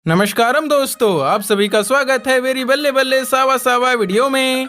नमस्कारम दोस्तों, आप सभी का स्वागत है मेरी बल्ले बल्ले सावा सावा वीडियो में।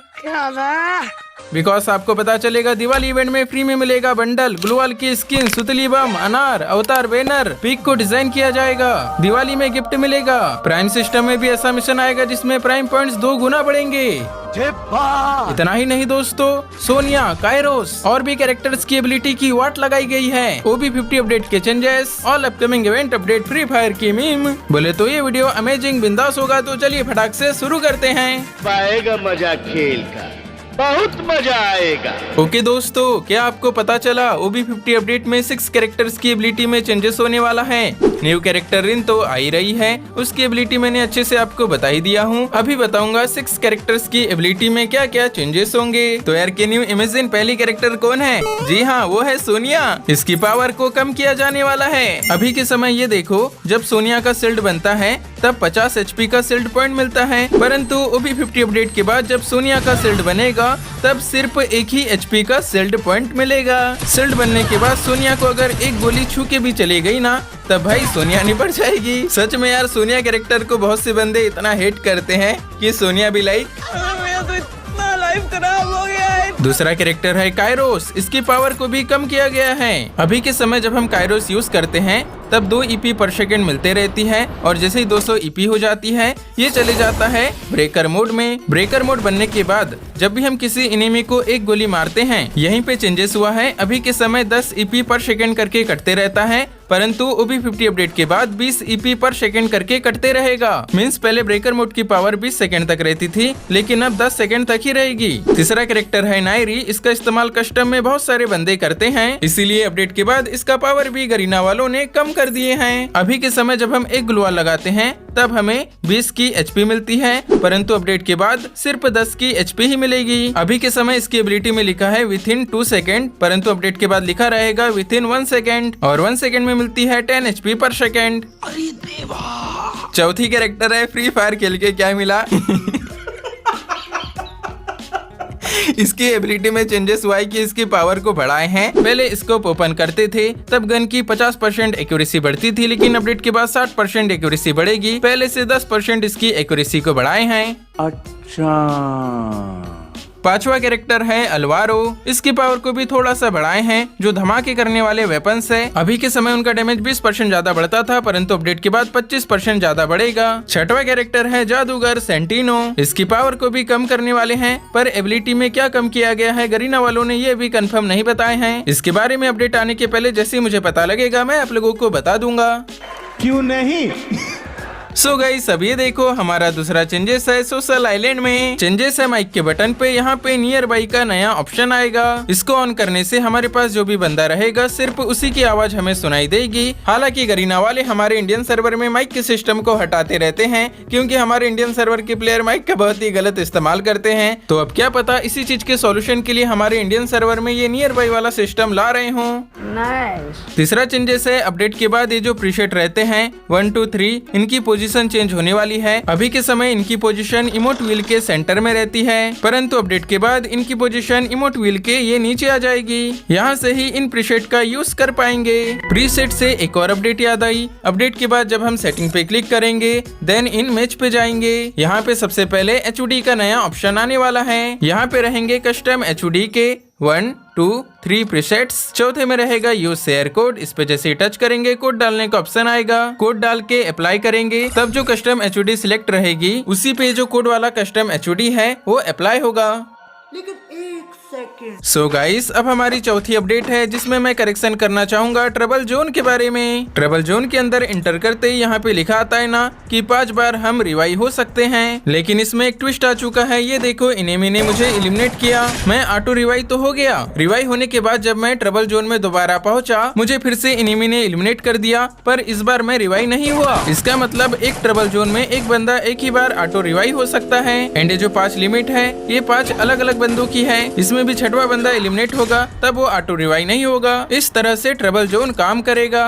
बिकॉज आपको पता चलेगा दिवाली इवेंट में फ्री में मिलेगा बंडल, ग्लूवाल की स्किन, सुतली बम, अनार, अवतार बैनर, पिक को डिजाइन किया जाएगा। दिवाली में गिफ्ट मिलेगा। प्राइम सिस्टम में भी ऐसा मिशन आएगा जिसमें प्राइम पॉइंट्स 2 गुना बढ़ेंगे। इतना ही नहीं दोस्तों, सोनिया, काइरोस और भी कैरेक्टर्स की एबिलिटी की वाट लगाई गई है। OB50 अपडेट के changes, all upcoming event update, free fire की मीम। बोले तो ये वीडियो अमेजिंग बिंदास होगा, तो चलिए फटाक से शुरू करते हैं। पाएगा मजा खेल का, बहुत मजा आएगा। ओके दोस्तों, क्या आपको पता चला OB50 अपडेट में 6 कैरेक्टर्स की एबिलिटी में चेंजेस होने वाला है। न्यू कैरेक्टर रिन तो आ ही रही है, उसकी एबिलिटी मैंने अच्छे से आपको बता ही दिया हूँ। अभी बताऊंगा 6 कैरेक्टर्स की एबिलिटी में क्या क्या चेंजेस होंगे। तो यार कैन यू इमेजिन पहली कैरेक्टर कौन है? जी हाँ, वो है सोनिया। इसकी पावर को कम किया जाने वाला है। अभी के समय ये देखो, जब सोनिया का शिल्ड बनता है तब 50 HP का शिल्ड पॉइंट मिलता है, परंतु OB50 अपडेट के बाद जब सोनिया का शिल्ड बनेगा तब सिर्फ 1 ही HP का शिल्ड पॉइंट मिलेगा। शिल्ड बनने के बाद सोनिया को अगर एक गोली छू के भी चली गई ना, तब भाई सोनिया निपट जाएगी। सच में यार, सोनिया कैरेक्टर को बहुत से बंदे इतना हेट करते हैं कि सोनिया भी लाइक खराब हो गया है। दूसरा कैरेक्टर है काइरोस। इसकी पावर को भी कम किया गया है। अभी के समय जब हम काइरोस यूज करते हैं तब 2 EP पर सेकेंड मिलते रहती है, और जैसे ही 200 EP हो जाती है ये चले जाता है ब्रेकर मोड में। ब्रेकर मोड बनने के बाद जब भी हम किसी एनिमी को एक गोली मारते हैं, यहीं पे चेंजेस हुआ है। अभी के समय 10 EP पर सेकेंड करके कटते रहता है, परंतु OB50 अपडेट के बाद 20 EP पर सेकेंड करके कटते रहेगा। मींस पहले ब्रेकर मोड की पावर 20 सेकेंड तक रहती थी, लेकिन अब 10 सेकेंड तक ही रहेगी। तीसरा कैरेक्टर है नायरी। इसका इस्तेमाल कस्टम में बहुत सारे बंदे करते हैं, इसीलिए अपडेट के बाद इसका पावर भी गरीना वालों ने कम कर दिए हैं। अभी के समय जब हम एक ग्लूवाल लगाते हैं तब हमें 20 की HP मिलती है, परंतु अपडेट के बाद सिर्फ 10 की HP ही मिलेगी। अभी के समय इसकी एबिलिटी में लिखा है विथिन 2 सेकेंड, परंतु अपडेट के बाद लिखा रहेगा विथिन 1 सेकेंड, और 1 सेकेंड में मिलती है 10 HP पर सेकेंड। अरे देवा। चौथी कैरेक्टर है फ्री फायर खेल के क्या मिला। इसकी एबिलिटी में चेंजेस हुआ है कि इसकी पावर को बढ़ाए हैं। पहले स्कोप ओपन करते थे तब गन की 50% एक्यूरेसी बढ़ती थी, लेकिन अपडेट के बाद 60% एक्यूरेसी बढ़ेगी। पहले से 10% इसकी एक्यूरेसी को बढ़ाए हैं। अच्छा। पांचवा कैरेक्टर है अल्वारो। इसकी पावर को भी थोड़ा सा बढ़ाए हैं, जो धमाके करने वाले वेपन्स है। अभी के समय उनका डैमेज 20% ज्यादा बढ़ता था, परंतु अपडेट के बाद 25% ज्यादा बढ़ेगा। छठवा कैरेक्टर है जादूगर सेंटिनो। इसकी पावर को भी कम करने वाले हैं, पर एबिलिटी में क्या कम किया गया है गरीना वालों ने ये भी कंफर्म नहीं बताए हैं। इसके बारे में अपडेट आने के पहले जैसे मुझे पता लगेगा मैं आप लोगों को बता दूंगा। क्यों नहीं? सो गाइस, अब ये देखो हमारा दूसरा चेंजेस है सोशल आइलैंड में। चेंजेस है माइक के बटन पे। यहाँ पे नियर बाई का नया ऑप्शन आएगा। इसको ऑन करने से हमारे पास जो भी बंदा रहेगा सिर्फ उसी की आवाज हमें सुनाई देगी। हालांकि गरीना वाले हमारे इंडियन सर्वर में माइक के सिस्टम को हटाते रहते हैं, क्योंकि हमारे इंडियन सर्वर के प्लेयर माइक का बहुत ही गलत इस्तेमाल करते हैं। तो अब क्या पता इसी चीज के सोल्यूशन के लिए हमारे इंडियन सर्वर में ये नियर बाई वाला सिस्टम ला रहे हो। तीसरा चेंजेस है अपडेट के बाद ये जो प्रीसेट रहते हैं 1 2 3, इनकी पोजीशन चेंज होने वाली है। अभी के समय इनकी पोजीशन इमोट व्हील के सेंटर में रहती है, परंतु अपडेट के बाद इनकी पोजीशन इमोट व्हील के ये नीचे आ जाएगी। यहाँ से ही इन प्रीसेट का यूज कर पाएंगे। प्रीसेट से एक और अपडेट याद आई। अपडेट के बाद जब हम सेटिंग पे क्लिक करेंगे देन इन मैच पे जाएंगे। यहाँ पे सबसे पहले HUD का नया ऑप्शन आने वाला है। यहाँ पे रहेंगे कस्टम HUD के 1 2 3 प्रीसेट्स। चौथे में रहेगा यूज शेयर कोड। इस पे जैसे ही टच करेंगे कोड डालने का ऑप्शन आएगा। कोड डाल के अप्लाई करेंगे, तब जो कस्टम HUD सिलेक्ट रहेगी उसी पे जो कोड वाला कस्टम HUD है वो अप्लाई होगा। लेकिन 1 सेकंड। सो गाइस, अब हमारी चौथी अपडेट है जिसमें मैं करेक्शन करना चाहूंगा ट्रबल जोन के बारे में। ट्रबल जोन के अंदर इंटर करते ही यहाँ पे लिखा आता है ना कि 5 बार हम रिवाइव हो सकते हैं, लेकिन इसमें एक ट्विस्ट आ चुका है। ये देखो, एनिमी ने मुझे एलिमिनेट किया। मैं ऑटो रिवाइव तो हो गया। रिवाइव होने के बाद जब मैं ट्रबल जोन में दोबारा पहुंचा, मुझे फिर से एनिमी ने एलिमिनेट कर दिया, पर इस बार मैं रिवाइव नहीं हुआ। इसका मतलब एक ट्रबल जोन में एक बंदा एक ही बार ऑटो रिवाइव हो सकता है। एंड ये जो 5 लिमिट है ये 5 अलग अलग बंदों की है। इसमें भी 6वां बंदा एलिमिनेट होगा तब वो ऑटो रिवाइव नहीं होगा। इस तरह से ट्रबल जोन काम करेगा।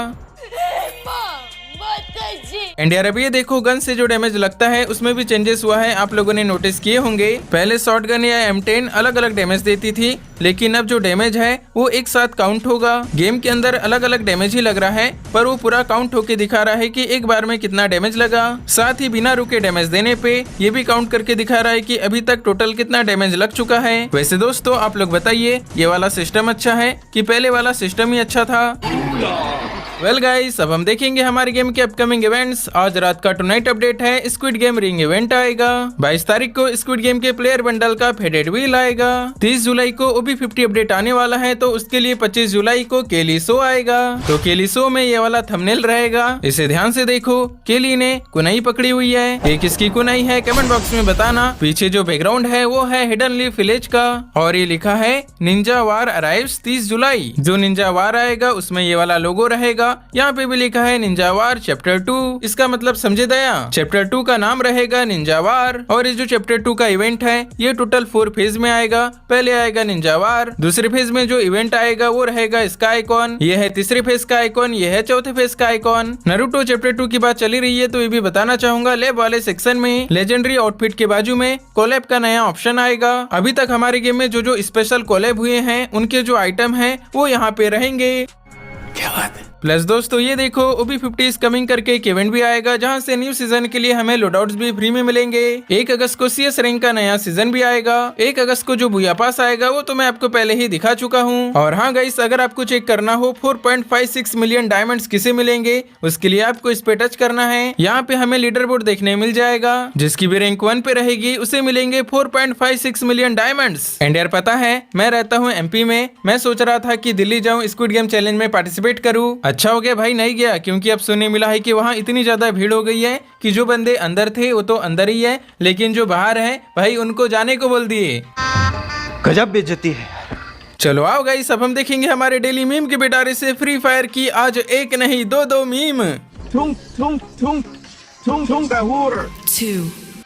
एंड यार अभी ये देखो गन से जो डैमेज लगता है उसमें भी चेंजेस हुआ है, आप लोगों ने नोटिस किए होंगे। पहले शॉट गन या M10 अलग अलग डैमेज देती थी, लेकिन अब जो डैमेज है वो एक साथ काउंट होगा। गेम के अंदर अलग अलग डैमेज ही लग रहा है, पर वो पूरा काउंट होके दिखा रहा है कि एक बार में कितना डैमेज लगा। साथ ही बिना रुके डैमेज देने पे ये भी काउंट करके दिखा रहा है कि अभी तक टोटल कितना डैमेज लग चुका है। वैसे दोस्तों आप लोग बताइए, ये वाला सिस्टम अच्छा है कि पहले वाला सिस्टम ही अच्छा था? वेल गाइस, अब हम देखेंगे हमारे गेम के अपकमिंग इवेंट्स। आज रात का टुनाइट अपडेट है, स्क्विड गेम रिंग इवेंट आएगा। 22 तारीख को स्क्विड गेम के प्लेयर बंडल का फेडेड व्हील आएगा। 30 जुलाई को OB50 अपडेट आने वाला है, तो उसके लिए 25 जुलाई को केली शो आएगा। तो केली शो में ये वाला थंबनेल रहेगा, इसे ध्यान से देखो। केली ने कुनाई पकड़ी हुई है, ये किसकी कुनाई है कमेंट बॉक्स में बताना। पीछे जो बैकग्राउंड है वो है हिडन लीफ विलेज का, और ये लिखा है निंजा वार अराइव्स 30 जुलाई। जो निंजा वार आएगा उसमें ये वाला लोगो रहेगा। यहाँ पे भी लिखा है निंजा वार चैप्टर 2, इसका मतलब समझे दया। चैप्टर 2 का नाम रहेगा निंजा वार, और ये जो चैप्टर 2 का इवेंट है ये टोटल 4 फेज में आएगा। पहले आएगा निंजा वार, दूसरे फेज में जो इवेंट आएगा वो रहेगा इसका आइकॉन, ये है तीसरे फेज का आइकॉन, ये है चौथे फेज का आइकॉन। नारुतो चैप्टर 2 की बात चली रही है तो ये भी बताना चाहूंगा, लैब वाले सेक्शन में लेजेंडरी आउटफिट के बाजू में कोलैब का नया ऑप्शन आएगा। अभी तक हमारे गेम में जो स्पेशल कोलैब हुए हैं उनके जो आइटम है वो यहाँ पे रहेंगे। क्या बात है। प्लस दोस्तों ये देखो OB50 इज कमिंग करके एक इवेंट भी आएगा, जहां से न्यू सीजन के लिए हमें लोडआउट्स भी फ्री में मिलेंगे। 1 अगस्त को CS रैंक का नया सीजन भी आएगा। 1 अगस्त को जो बुया पास आएगा वो तो मैं आपको पहले ही दिखा चुका हूं। और हाँ गाइस, अगर आपको चेक करना हो 4.56 मिलियन डायमंड्स किसे मिलेंगे, उसके लिए आपको इस पे टच करना है। यहाँ पे हमें लीडर बोर्ड देखने मिल जाएगा, जिसकी भी रैंक 1 पे रहेगी उसे मिलेंगे 4.56 मिलियन डायमंड्स। एंड यार पता है, मैं रहता हूँ MP में, मैं सोच रहा था कि दिल्ली जाऊँ स्क्विड गेम चैलेंज में पार्टिसिपेट करूँ। अच्छा हो गया भाई नहीं गया, क्योंकि अब सुनने मिला है कि वहाँ इतनी ज्यादा भीड़ हो गई है कि जो बंदे अंदर थे वो तो अंदर ही है, लेकिन जो बाहर है भाई उनको जाने को बोल दिए। गजब बेइज्जती है। चलो आओ गाइस, अब हम देखेंगे हमारे डेली मीम के पिटारे से फ्री फायर की आज एक नहीं दो meme.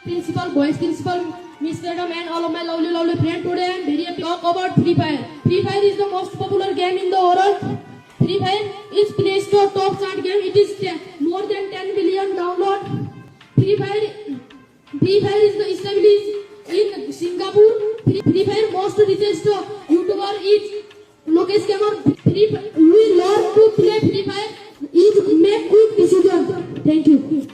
Principal, boys principal, Miss Madam and all of my lovely friends, today I am very happy to talk about Free Fire. Free Fire is the most popular game in the world. Free Fire is Play Store top chart game. It is more than 10 million download. Free Fire is established in Singapore. Free Fire most richest YouTuber is Lokesh Gamer. We learn to play Free Fire. Is make quick decision. Thank you.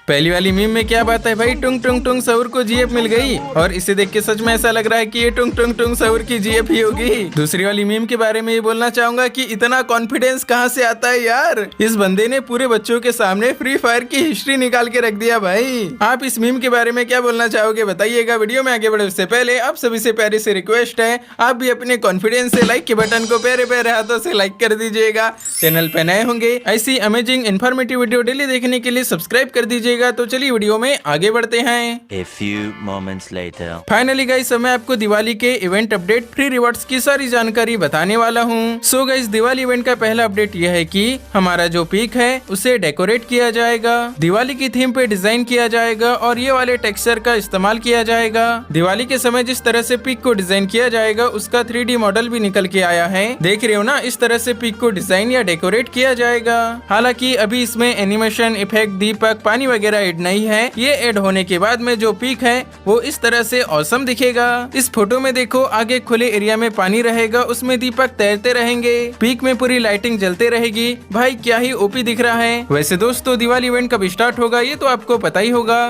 पहली वाली meme में क्या बात है भाई, टुंग टुंग टुंग सऊर को GF मिल गई, और इसे देख के सच में ऐसा लग रहा है कि ये टुंग टुंग टुंग सऊर की जीएफ ही होगी। दूसरी वाली मीम के बारे में ये बोलना चाहूंगा कि इतना कॉन्फिडेंस कहाँ से आता है यार, इस बंदे ने पूरे बच्चों के सामने फ्री फायर की हिस्ट्री निकाल के रख दिया भाई। आप इस मीम के बारे में क्या बोलना चाहोगे बताइएगा। वीडियो में आगे बढ़े उससे पहले आप सभी से प्यारी से रिक्वेस्ट है, आप भी अपने कॉन्फिडेंस से लाइक के बटन को प्यारे प्यारे हाथों से लाइक कर दीजिएगा। चैनल पे नए होंगे ऐसी अमेजिंग इन्फॉर्मेटिव वीडियो डेली देखने के लिए सब्सक्राइब कर दीजिएगा। तो चलिए वीडियो में आगे बढ़ते हैं। A few moments later. Finally guys, मैं आपको दिवाली के इवेंट अपडेट फ्री रिवॉर्ड्स की सारी जानकारी बताने वाला हूँ। सो गाइस, दिवाली इवेंट का पहला अपडेट यह है कि हमारा जो पीक है उसे डेकोरेट किया जाएगा, दिवाली की थीम पे डिजाइन किया जाएगा और ये वाले टेक्सचर का इस्तेमाल किया जाएगा। दिवाली के समय जिस तरह से पीक को डिजाइन किया जाएगा उसका 3D मॉडल भी निकल के आया है, देख रहे हो ना। इस तरह से पीक को डिजाइन या डेकोरेट किया जाएगा। हालांकि अभी इसमें एनिमेशन इफेक्ट, दीपक, पानी वगैरह ऐड नहीं है। ये ऐड होने के बाद में जो पीक है वो इस तरह से औसम दिखेगा। इस फोटो में देखो, आगे खुले एरिया में पानी रहेगा, उसमें दीपक तैरते रहेंगे, पीक में पूरी लाइटिंग जलते रहेगी। भाई क्या ही ओपी दिख रहा है। वैसे दोस्तों, दिवाली इवेंट कब स्टार्ट होगा ये तो आपको पता ही होगा।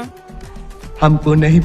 हमको नहीं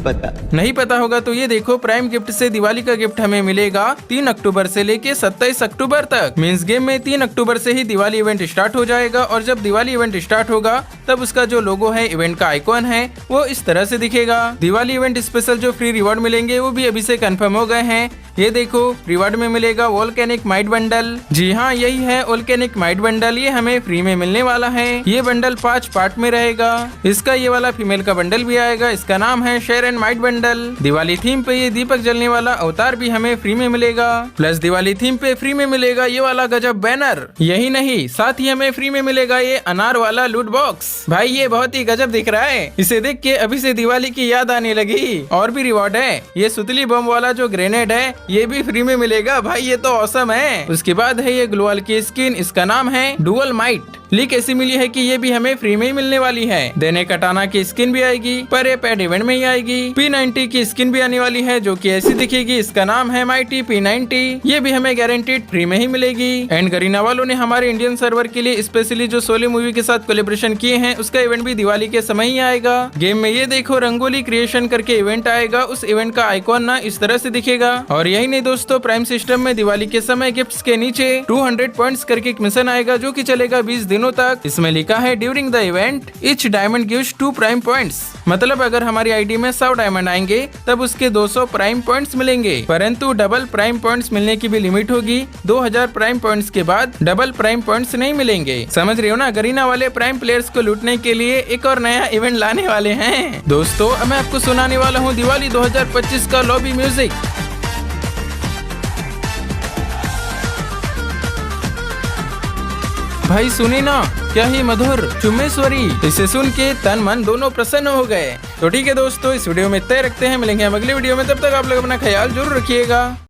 पता होगा तो ये देखो, प्राइम गिफ्ट से दिवाली का गिफ्ट हमें मिलेगा 3 अक्टूबर से लेके 27 अक्टूबर तक। मींस गेम में 3 अक्टूबर से ही दिवाली इवेंट स्टार्ट हो जाएगा, और जब दिवाली इवेंट स्टार्ट होगा तब उसका जो लोगो है, इवेंट का आइकॉन है, वो इस तरह से दिखेगा। दिवाली इवेंट स्पेशल जो फ्री रिवॉर्ड मिलेंगे वो भी अभी से कंफर्म हो गए हैं। ये देखो, रिवॉर्ड में मिलेगा वोल्केनिक माइट बंडल। जी हाँ, यही है वोल्केनिक माइट बंडल। ये हमें फ्री में मिलने वाला है। ये बंडल 5 पार्ट में रहेगा। इसका ये वाला फीमेल का बंडल भी आएगा, इसका नाम है share and might bundle. Diwali theme पे ये दीपक जलने वाला अवतार भी हमें फ्री में मिलेगा। प्लस दिवाली थीम पे फ्री में मिलेगा ये वाला गजब बैनर। यही नहीं, साथ ही हमें फ्री में मिलेगा ये अनार वाला लूट बॉक्स। भाई ये बहुत ही गजब दिख रहा है, इसे देख के अभी से दिवाली की याद आने लगी। और भी रिवॉर्ड है, ये सुतली बम वाला जो ग्रेनेड है ये भी फ्री में मिलेगा। भाई ये तो औसम है। उसके बाद है ये ग्लोअल की स्किन, इसका नाम है डुअल माइट। लीक ऐसी मिली है कि ये भी हमें फ्री में ही मिलने वाली है। देने कटाना की स्किन भी आएगी, पर ये पेड इवेंट में ही आएगी। P90 की स्किन भी आने वाली है जो कि ऐसी दिखेगी। इसका नाम है माइटी P90। ये भी हमें गारंटीड फ्री में ही मिलेगी। एंड गरीना वालों ने हमारे इंडियन सर्वर के लिए स्पेशली जो शोले मूवी के साथ कोलेब्रेशन किए हैं उसका इवेंट भी दिवाली के समय ही आएगा। गेम में ये देखो रंगोली क्रिएशन करके इवेंट आएगा। उस इवेंट का आइकॉन ना इस तरह से दिखेगा। और यही नहीं दोस्तों, प्राइम सिस्टम में दिवाली के समय गिफ्ट्स के नीचे 200 पॉइंट्स करके एक मिशन आएगा जो कि चलेगा 20 दिनों तक। इसमें लिखा है during the event each diamond gives 2 prime points. मतलब अगर हमारी आईडी में 100 डायमंड आएंगे तब उसके 200 प्राइम पॉइंट्स मिलेंगे। परंतु डबल प्राइम पॉइंट्स मिलने की भी लिमिट होगी। 2000 प्राइम पॉइंट्स के बाद डबल प्राइम पॉइंट्स नहीं मिलेंगे। समझ रहे हो ना, गरीना वाले प्राइम प्लेयर्स को लूटने के लिए एक और नया इवेंट लाने वाले हैं। दोस्तों अब मैं आपको सुनाने वाला हूँ दिवाली 2025 का लॉबी म्यूजिक। भाई सुनी ना, क्या ही मधुर चुम्मेश्वरी। इसे सुन के तन मन दोनों प्रसन्न हो गए। तो ठीक है दोस्तों, इस वीडियो में इतना ही रखते हैं। मिलेंगे हम अगले वीडियो में, तब तक आप लोग अपना ख्याल जरूर रखिएगा।